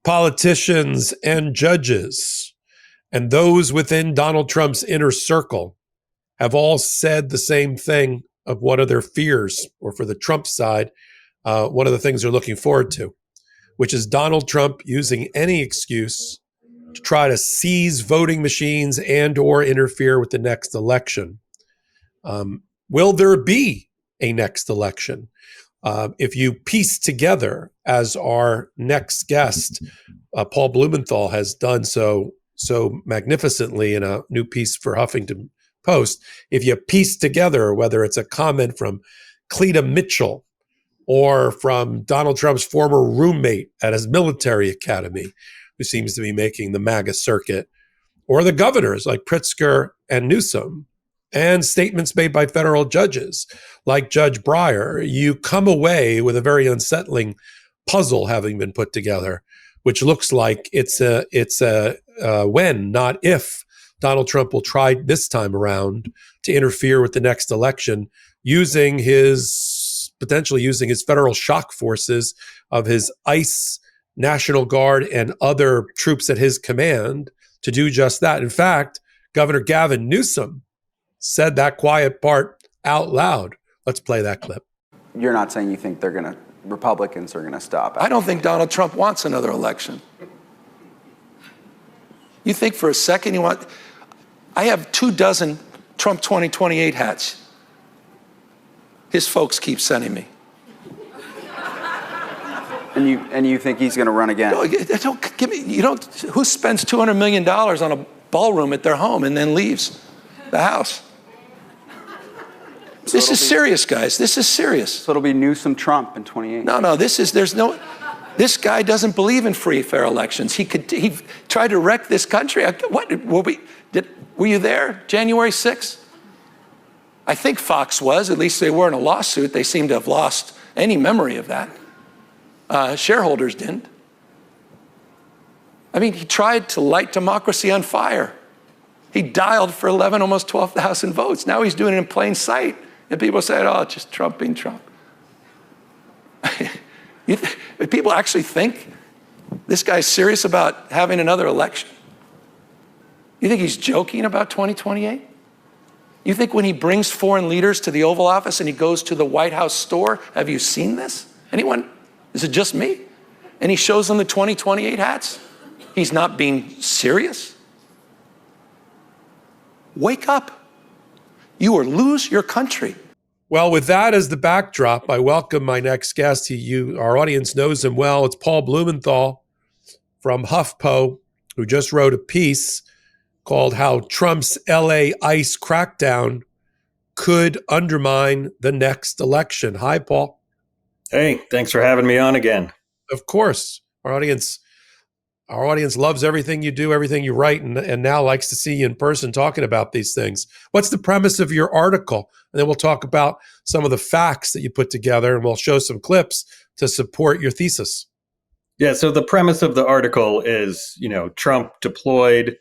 politicians and judges and those within Donald Trump's inner circle have all said the same thing of what are their fears, or for the Trump side, one of the things they're looking forward to, which is Donald Trump using any excuse to try to seize voting machines and or interfere with the next election. Will there be a next election? If you piece together, as our next guest, Paul Blumenthal, has done so magnificently in a new piece for Huffington Post, if you piece together whether it's a comment from Cleta Mitchell or from Donald Trump's former roommate at his military academy, who seems to be making the MAGA circuit, or the governors like Pritzker and Newsom, and statements made by federal judges like Judge Brier, you come away with a very unsettling puzzle having been put together, which looks like it's a when, not if, Donald Trump will try this time around to interfere with the next election, potentially using his federal shock forces of his ICE, National Guard, and other troops at his command to do just that. In fact, Governor Gavin Newsom said that quiet part out loud. Let's play that clip. You're not saying you think Republicans are going to stop? I don't think Donald Trump wants another election. You think for a second I have 24 Trump 2028 hats. His folks keep sending me. And you think he's going to run again? No, don't give me. Who spends $200 million on a ballroom at their home and then leaves the house? So this is serious, guys. This is serious. So it'll be Newsom Trump in 28. No. This guy doesn't believe in free, fair elections. He tried to wreck this country. Were you there, January 6th? I think Fox was. At least they were in a lawsuit. They seem to have lost any memory of that. Shareholders didn't. I mean, he tried to light democracy on fire. He dialed for 11, almost 12,000 votes. Now he's doing it in plain sight. And people say, oh, just Trump being Trump. People actually think this guy's serious about having another election? You think he's joking about 2028? You think when he brings foreign leaders to the Oval Office and he goes to the White House store, have you seen this? Anyone? Is it just me? And he shows them the 2028 hats? He's not being serious? Wake up. You will lose your country. Well, with that as the backdrop, I welcome my next guest. Our audience knows him well. It's Paul Blumenthal from HuffPo, who just wrote a piece called How Trump's LA ICE Crackdown Could Undermine the Next Election. Hi, Paul. Hey, thanks for having me on again. Of course. Our audience loves everything you do, everything you write, and now likes to see you in person talking about these things. What's the premise of your article? And then we'll talk about some of the facts that you put together, and we'll show some clips to support your thesis. Yeah, so the premise of the article is, Trump deployed,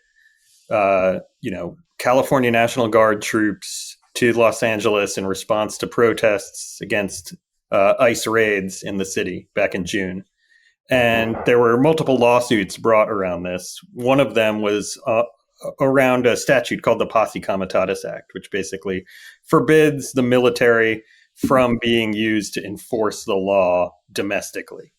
California National Guard troops to Los Angeles in response to protests against ICE raids in the city back in June. And there were multiple lawsuits brought around this. One of them was around a statute called the Posse Comitatus Act, which basically forbids the military from being used to enforce the law domestically.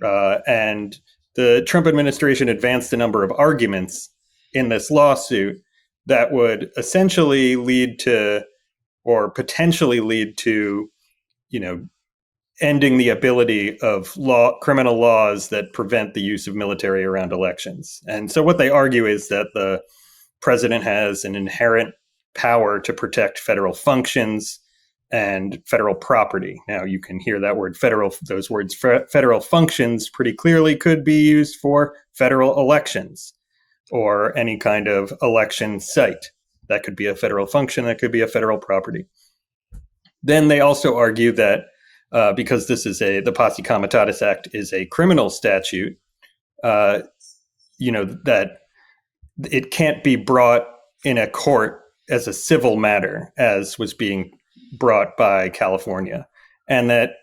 And the Trump administration advanced a number of arguments in this lawsuit that would essentially lead to, or potentially lead to, ending the ability of criminal laws that prevent the use of military around elections. And so what they argue is that the president has an inherent power to protect federal functions and federal property. Now you can hear that word those words federal functions pretty clearly could be used for federal elections or any kind of election site. That could be a federal function, that could be a federal property. Then they also argue that because the Posse Comitatus Act is a criminal statute, that it can't be brought in a court as a civil matter, as was being brought by California. And that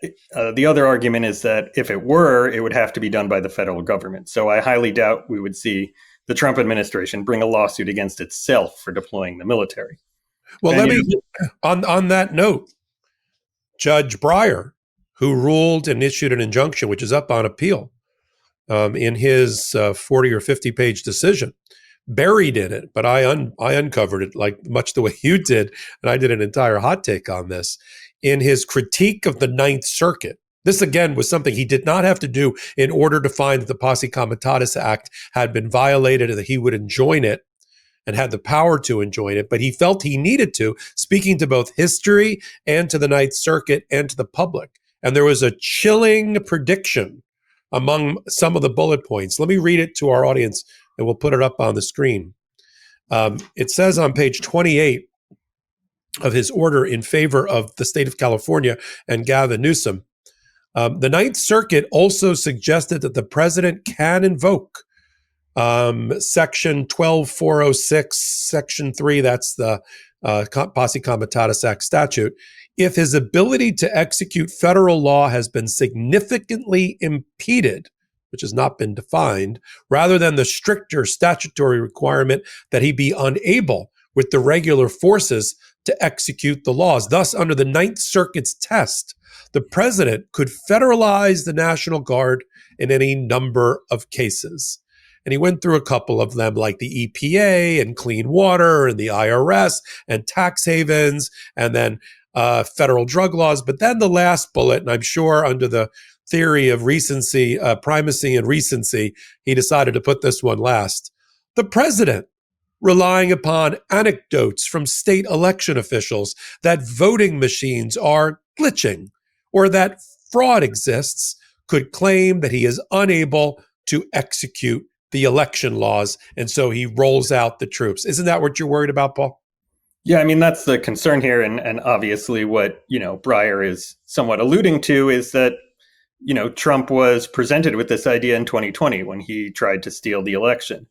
the other argument is that if it were, it would have to be done by the federal government. So I highly doubt we would see the Trump administration bring a lawsuit against itself for deploying the military. Well, And, let me, on that note, Judge Brier, who ruled and issued an injunction, which is up on appeal, in his 40 or 50 page decision, buried in it, but I uncovered it like much the way you did, and I did an entire hot take on this, in his critique of the Ninth Circuit. This, again, was something he did not have to do in order to find that the Posse Comitatus Act had been violated and that he would enjoin it and had the power to enjoin it, but he felt he needed to, speaking to both history and to the Ninth Circuit and to the public. And there was a chilling prediction among some of the bullet points. Let me read it to our audience, and we'll put it up on the screen. It says on page 28 of his order in favor of the state of California and Gavin Newsom, the Ninth Circuit also suggested that the president can invoke Section 12406, Section 3, that's the Posse Comitatus Act statute, if his ability to execute federal law has been significantly impeded, which has not been defined, rather than the stricter statutory requirement that he be unable with the regular forces to execute the laws. Thus, under the Ninth Circuit's test, the president could federalize the National Guard in any number of cases. And he went through a couple of them, like the EPA and clean water and the IRS and tax havens, and then federal drug laws. But then the last bullet, and I'm sure under the theory of recency, primacy and recency, he decided to put this one last. The president, relying upon anecdotes from state election officials that voting machines are glitching or that fraud exists, could claim that he is unable to execute the election laws. And so he rolls out the troops. Isn't that what you're worried about, Paul? Yeah, I mean, that's the concern here. And obviously what, Brier is somewhat alluding to is that, Trump was presented with this idea in 2020 when he tried to steal the election.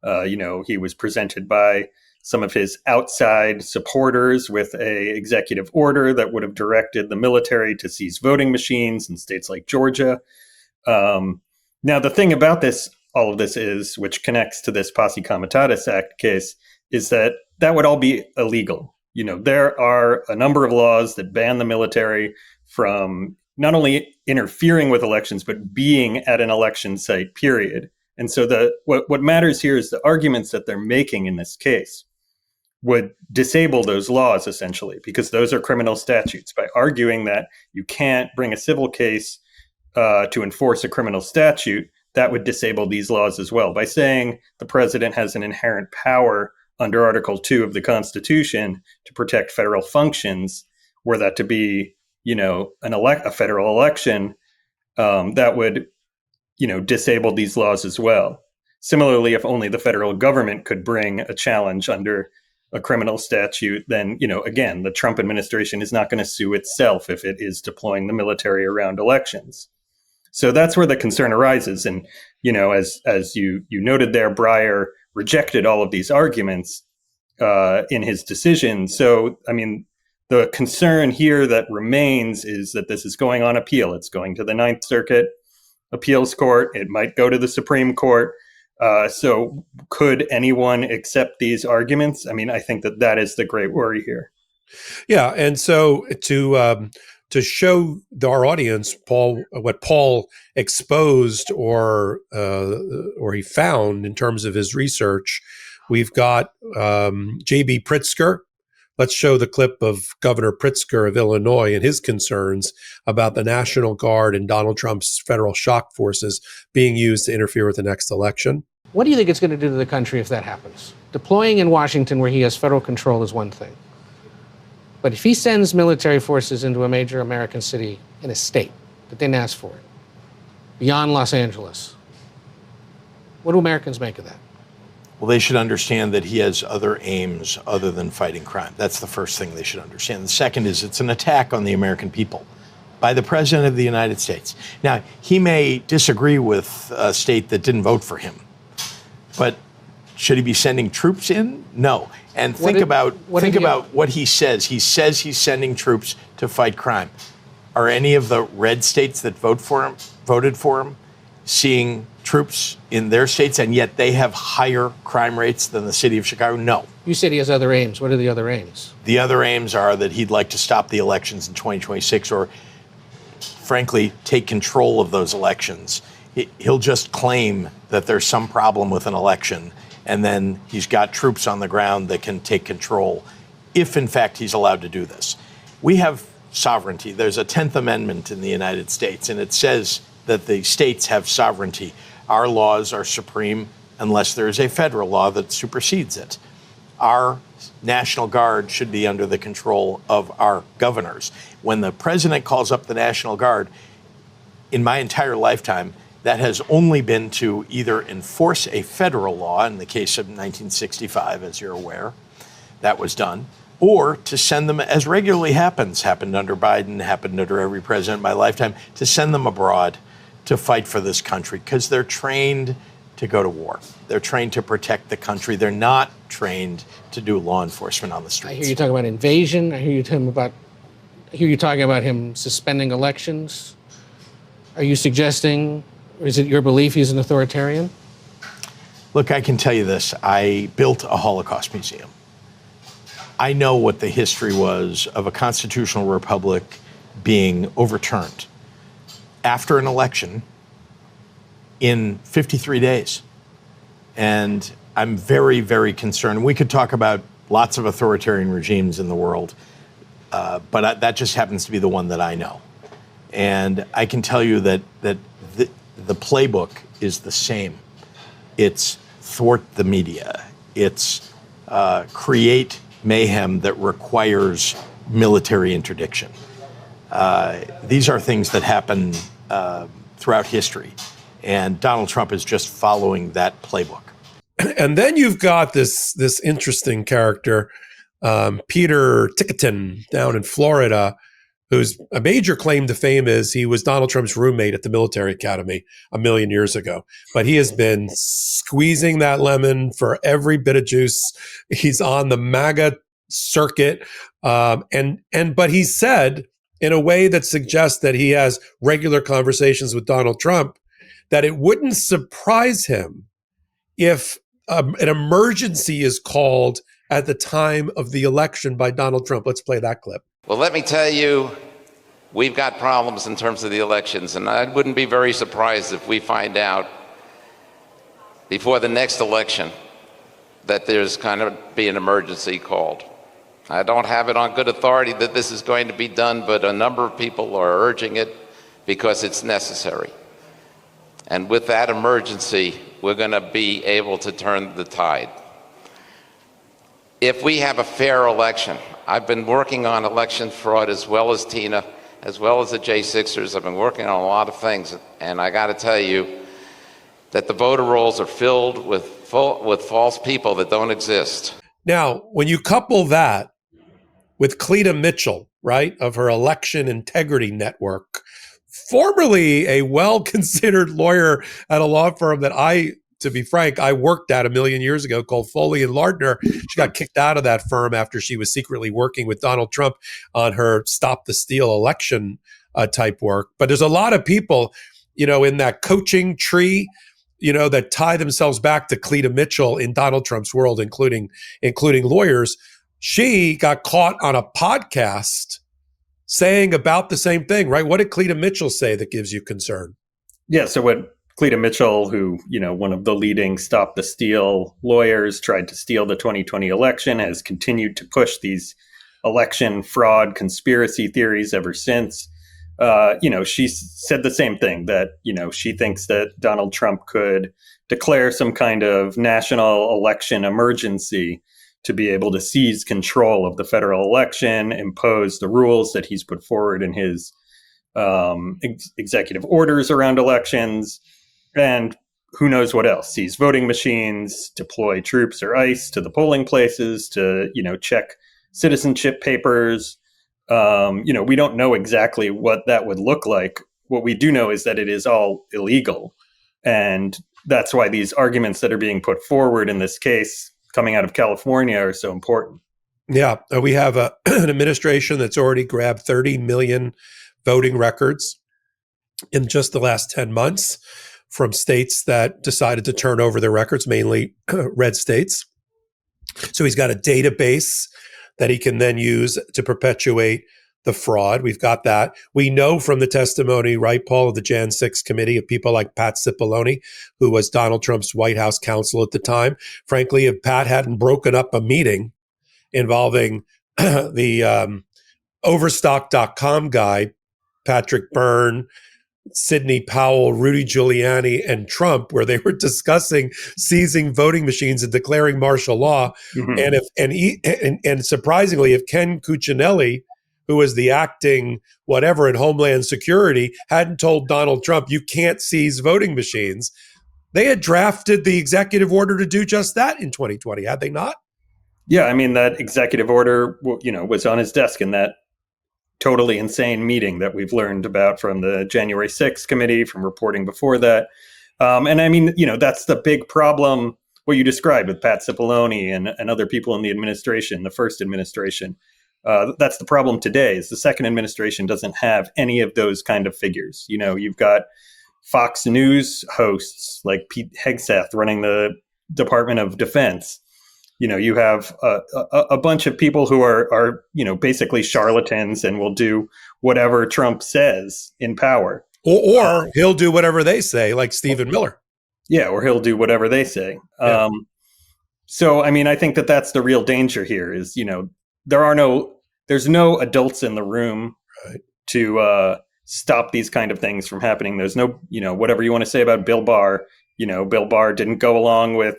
He was presented by some of his outside supporters with a executive order that would have directed the military to seize voting machines in states like Georgia. Now, the thing about all of this is, which connects to this Posse Comitatus Act case, is that would all be illegal. There are a number of laws that ban the military from not only interfering with elections, but being at an election site, period. And so what matters here is the arguments that they're making in this case would disable those laws, essentially, because those are criminal statutes. By arguing that you can't bring a civil case to enforce a criminal statute, that would disable these laws as well. By saying the president has an inherent power under Article 2 of the Constitution to protect federal functions, were that to be, a federal election, that would disable these laws as well. Similarly, if only the federal government could bring a challenge under a criminal statute, then, again, the Trump administration is not going to sue itself if it is deploying the military around elections. So that's where the concern arises. And, as you noted there, Brier rejected all of these arguments in his decision. So, I mean, the concern here that remains is that this is going on appeal. It's going to the Ninth Circuit Appeals Court. It might go to the Supreme Court. So could anyone accept these arguments? I mean, I think that is the great worry here. Yeah. And so to show our audience, Paul, what Paul exposed or he found in terms of his research, we've got J.B. Pritzker. Let's show the clip of Governor Pritzker of Illinois and his concerns about the National Guard and Donald Trump's federal shock forces being used to interfere with the next election. What do you think it's going to do to the country if that happens? Deploying in Washington where he has federal control is one thing. But if he sends military forces into a major American city in a state that didn't ask for it, beyond Los Angeles, what do Americans make of that? Well, they should understand that he has other aims other than fighting crime. That's the first thing they should understand. The second is it's an attack on the American people by the President of the United States. Now, he may disagree with a state that didn't vote for him, but should he be sending troops in? No. And think about what he says. He says he's sending troops to fight crime. Are any of the red states that voted for him seeing troops in their states, and yet they have higher crime rates than the city of Chicago? No. You said he has other aims. What are the other aims? The other aims are that he'd like to stop the elections in 2026, or frankly, take control of those elections. He'll just claim that there's some problem with an election, and then he's got troops on the ground that can take control, if in fact he's allowed to do this. We have sovereignty. There's a 10th Amendment in the United States, and it says that the states have sovereignty. Our laws are supreme unless there is a federal law that supersedes it. Our National Guard should be under the control of our governors. When the president calls up the National Guard, in my entire lifetime, that has only been to either enforce a federal law, in the case of 1965, as you're aware, that was done, or to send them, as regularly happened under Biden, happened under every president in my lifetime, to send them abroad to fight for this country, because they're trained to go to war. They're trained to protect the country. They're not trained to do law enforcement on the streets. I hear you talking about invasion. I hear you talking about him suspending elections. Are you suggesting, or is it your belief he's an authoritarian? Look, I can tell you this. I built a Holocaust museum. I know what the history was of a constitutional republic being overturned after an election in 53 days. And I'm very, very concerned. We could talk about lots of authoritarian regimes in the world, but that just happens to be the one that I know. And I can tell you that the playbook is the same. It's thwart the media. It's create mayhem that requires military interdiction. These are things that happen throughout history. And Donald Trump is just following that playbook. And then you've got this interesting character, Peter Ticketon down in Florida, whose a major claim to fame is he was Donald Trump's roommate at the military academy a million years ago. But he has been squeezing that lemon for every bit of juice. He's on the MAGA circuit. But he said in a way that suggests that he has regular conversations with Donald Trump, that it wouldn't surprise him if an emergency is called at the time of the election by Donald Trump. Let's play that clip. Well, let me tell you, we've got problems in terms of the elections, and I wouldn't be very surprised if we find out before the next election that there's kind of be an emergency called. I don't have it on good authority that this is going to be done, but a number of people are urging it because it's necessary. And with that emergency, we're going to be able to turn the tide. If we have a fair election, I've been working on election fraud as well as Tina, as well as the J6ers. I've been working on a lot of things, and I got to tell you that the voter rolls are filled with false people that don't exist. Now, when you couple that with Cleta Mitchell, right, of her Election Integrity Network, formerly a well-considered lawyer at a law firm that to be frank, I worked at a million years ago called Foley and Lardner. She got kicked out of that firm after she was secretly working with Donald Trump on her Stop the Steal election type work. But there's a lot of people, in that coaching tree, that tie themselves back to Cleta Mitchell in Donald Trump's world, including lawyers. She got caught on a podcast saying about the same thing, right? What did Cleta Mitchell say that gives you concern? Yeah, so what Cleta Mitchell, who, one of the leading Stop the Steal lawyers, tried to steal the 2020 election, has continued to push these election fraud conspiracy theories ever since. She said the same thing, that, she thinks that Donald Trump could declare some kind of national election emergency to be able to seize control of the federal election, impose the rules that he's put forward in his executive orders around elections, and who knows what else, seize voting machines, deploy troops or ICE to the polling places to, check citizenship papers. We don't know exactly what that would look like. What we do know is that it is all illegal. And that's why these arguments that are being put forward in this case coming out of California are so important. Yeah, we have an administration that's already grabbed $30 million voting records in just the last 10 months from states that decided to turn over their records, mainly red states. So he's got a database that he can then use to perpetuate the fraud. We've got that. We know from the testimony, right, Paul, of the Jan 6 committee of people like Pat Cipollone, who was Donald Trump's White House counsel at the time. Frankly, if Pat hadn't broken up a meeting involving the Overstock.com guy, Patrick Byrne, Sidney Powell, Rudy Giuliani, and Trump, where they were discussing seizing voting machines and declaring martial law. Mm-hmm. And surprisingly, if Ken Cuccinelli, who was the acting whatever in Homeland Security, hadn't told Donald Trump, you can't seize voting machines, they had drafted the executive order to do just that in 2020, had they not? Yeah, I mean, that executive order, was on his desk in that totally insane meeting that we've learned about from the January 6th committee, from reporting before that. And I mean, that's the big problem, what you described with Pat Cipollone and other people in the administration, the first administration. That's the problem today, is the second administration doesn't have any of those kind of figures. You've got Fox News hosts like Pete Hegseth running the Department of Defense. You have a bunch of people who are basically charlatans and will do whatever Trump says in power. Or he'll do whatever they say, like Stephen Miller. Yeah, or he'll do whatever they say. Yeah. So, I mean, I think that's the real danger here is, there's no adults in the room to stop these kind of things from happening. There's no, whatever you want to say about Bill Barr, Bill Barr didn't go along with,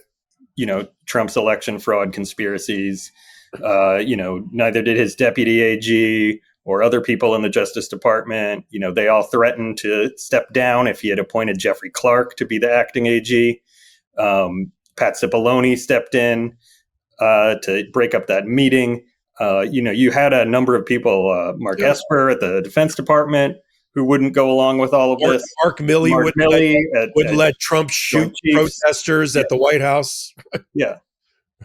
Trump's election fraud conspiracies. Neither did his deputy AG or other people in the Justice Department. They all threatened to step down if he had appointed Jeffrey Clark to be the acting AG. Pat Cipollone stepped in to break up that meeting. You had a number of people, Mark Esper at the Defense Department, who wouldn't go along with all of this. Mark Milley would let Trump shoot protesters at the White House. Yeah.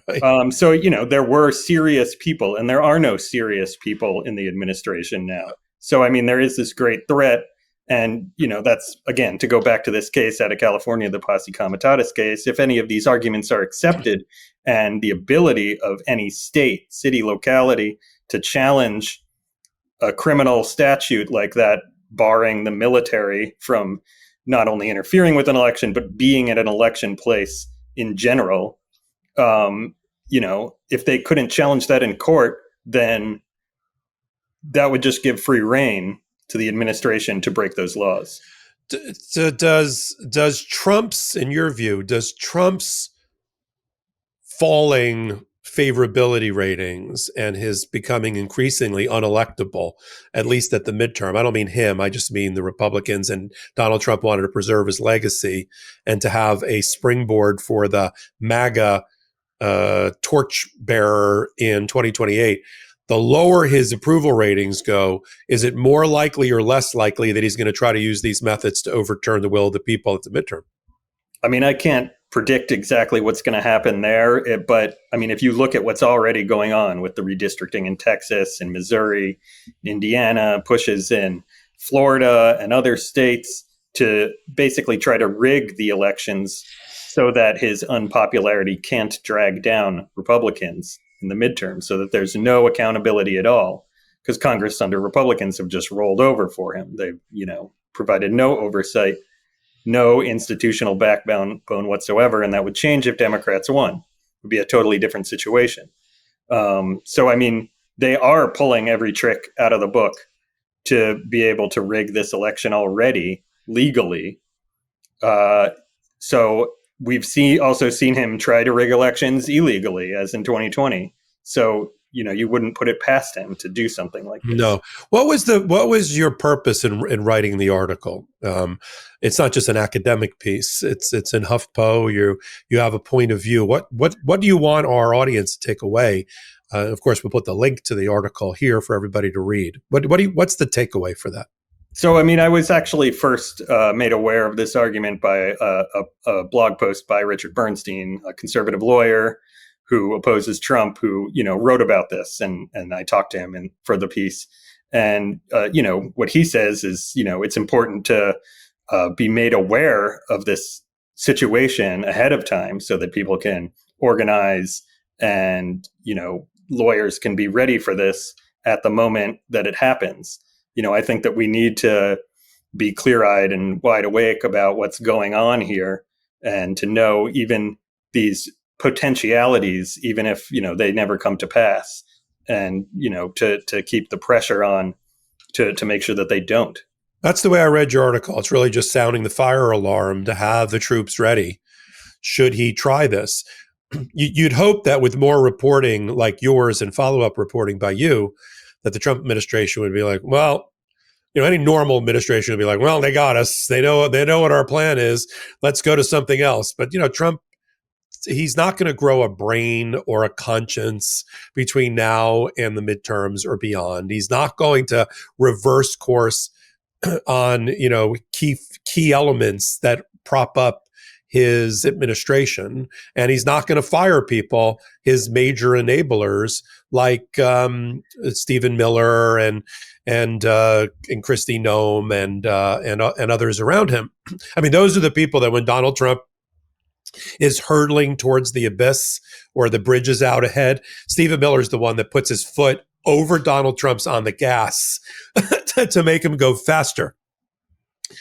Right. So, there were serious people, and there are no serious people in the administration now. So, I mean, there is this great threat. And, that's, again, to go back to this case out of California, the Posse Comitatus case, if any of these arguments are accepted and the ability of any state, city, locality to challenge a criminal statute like that, barring the military from not only interfering with an election, but being at an election place in general. If they couldn't challenge that in court, then that would just give free rein to the administration to break those laws. So does Trump's, in your view, falling favorability ratings and his becoming increasingly unelectable, at least at the midterm. I don't mean him. I just mean the Republicans, and Donald Trump wanted to preserve his legacy and to have a springboard for the MAGA torchbearer in 2028. The lower his approval ratings go, is it more likely or less likely that he's going to try to use these methods to overturn the will of the people at the midterm? I mean, I can't predict exactly what's going to happen there. But I mean, if you look at what's already going on with the redistricting in Texas and Missouri, Indiana, pushes in Florida and other states to basically try to rig the elections so that his unpopularity can't drag down Republicans in the midterm, so that there's no accountability at all, because Congress under Republicans have just rolled over for him. They've, provided no oversight, no institutional backbone whatsoever, and that would change if Democrats won. It would be a totally different situation. So, I mean, they are pulling every trick out of the book to be able to rig this election already legally. So we've also seen him try to rig elections illegally, as in 2020. So, you wouldn't put it past him to do something like this. No. What was your purpose in writing the article? It's not just an academic piece. It's in HuffPo. You have a point of view. What do you want our audience to take away? Of course, we'll put the link to the article here for everybody to read. What's the takeaway for that? So, I mean, I was actually first made aware of this argument by a blog post by Richard Bernstein, a conservative lawyer who opposes Trump, who, wrote about this. And I talked to him for the piece. And, what he says is, it's important to be made aware of this situation ahead of time so that people can organize and, lawyers can be ready for this at the moment that it happens. I think that we need to be clear-eyed and wide awake about what's going on here and to know even these potentialities, even if, they never come to pass, and, to keep the pressure on to make sure that they don't. That's the way I read your article. It's really just sounding the fire alarm to have the troops ready should he try this. You'd hope that with more reporting like yours and follow-up reporting by you, that the Trump administration would be like, well, any normal administration would be like, well, they got us. They know what our plan is. Let's go to something else. But, Trump, he's not going to grow a brain or a conscience between now and the midterms or beyond. He's not going to reverse course on, key elements that prop up his administration, and he's not going to fire people, his major enablers like Stephen Miller and Kristi Noem and others around him. I mean, those are the people that when Donald Trump is hurtling towards the abyss or the bridge is out ahead, Stephen Miller is the one that puts his foot over Donald Trump's on the gas to make him go faster.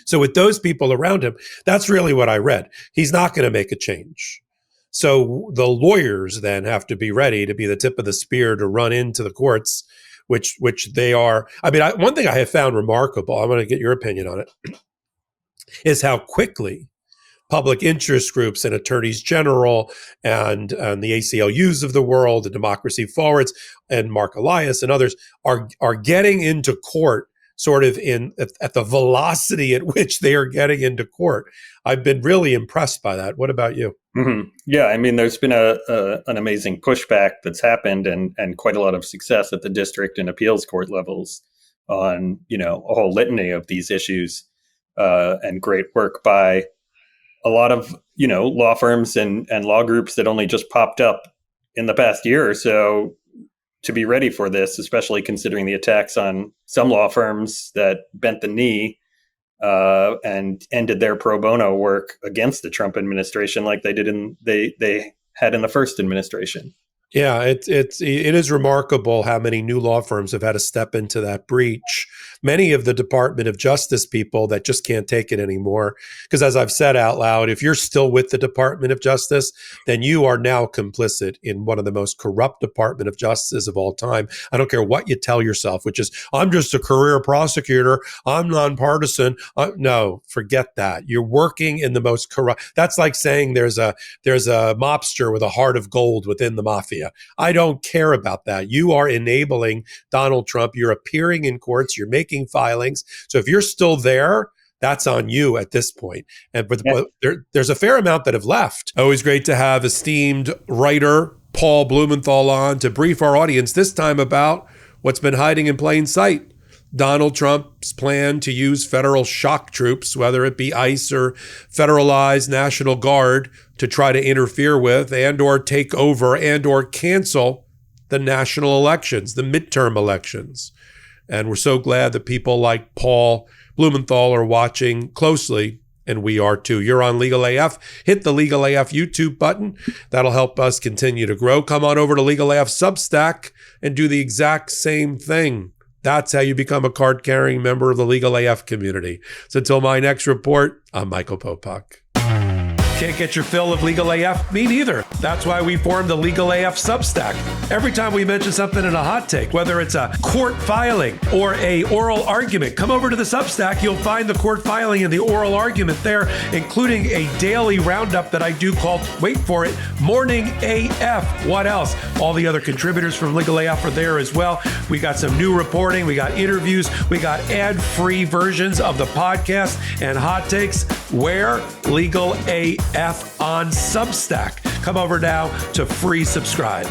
So with those people around him, that's really what I read. He's not going to make a change. So the lawyers then have to be ready to be the tip of the spear to run into the courts, which they are. I mean, one thing I have found remarkable, I'm going to get your opinion on it, is how quickly public interest groups and attorneys general and the ACLUs of the world, the Democracy Forwards and Mark Elias and others are getting into court sort of at the velocity at which they are getting into court. I've been really impressed by that. What about you? Mm-hmm. Yeah, I mean, there's been an amazing pushback that's happened and quite a lot of success at the district and appeals court levels on, a whole litany of these issues and great work by a lot of, law firms and law groups that only just popped up in the past year or so to be ready for this, especially considering the attacks on some law firms that bent the knee and ended their pro bono work against the Trump administration like they did they had in the first administration. Yeah, it is remarkable how many new law firms have had to step into that breach. Many of the Department of Justice people that just can't take it anymore. Because as I've said out loud, if you're still with the Department of Justice, then you are now complicit in one of the most corrupt Department of Justice of all time. I don't care what you tell yourself, which is, I'm just a career prosecutor. I'm nonpartisan. No, forget that. You're working in the most corrupt. That's like saying there's a mobster with a heart of gold within the mafia. I don't care about that. You are enabling Donald Trump. You're appearing in courts. You're making filings. So if you're still there, that's on you at this point. But there's a fair amount that have left. Always great to have esteemed writer Paul Blumenthal on to brief our audience this time about what's been hiding in plain sight. Donald Trump's plan to use federal shock troops, whether it be ICE or federalized National Guard, to try to interfere with and or take over and or cancel the national elections, the midterm elections. And we're so glad that people like Paul Blumenthal are watching closely, and we are too. You're on Legal AF. Hit the Legal AF YouTube button. That'll help us continue to grow. Come on over to Legal AF Substack and do the exact same thing. That's how you become a card-carrying member of the Legal AF community. So until my next report, I'm Michael Popok. Can't get your fill of Legal AF? Me neither. That's why we formed the Legal AF Substack. Every time we mention something in a hot take, whether it's a court filing or a oral argument, come over to the Substack. You'll find the court filing and the oral argument there, including a daily roundup that I do called, wait for it, Morning AF. What else? All the other contributors from Legal AF are there as well. We got some new reporting. We got interviews. We got ad-free versions of the podcast and hot takes. Where? Legal AF on Substack. Come over now to free subscribe.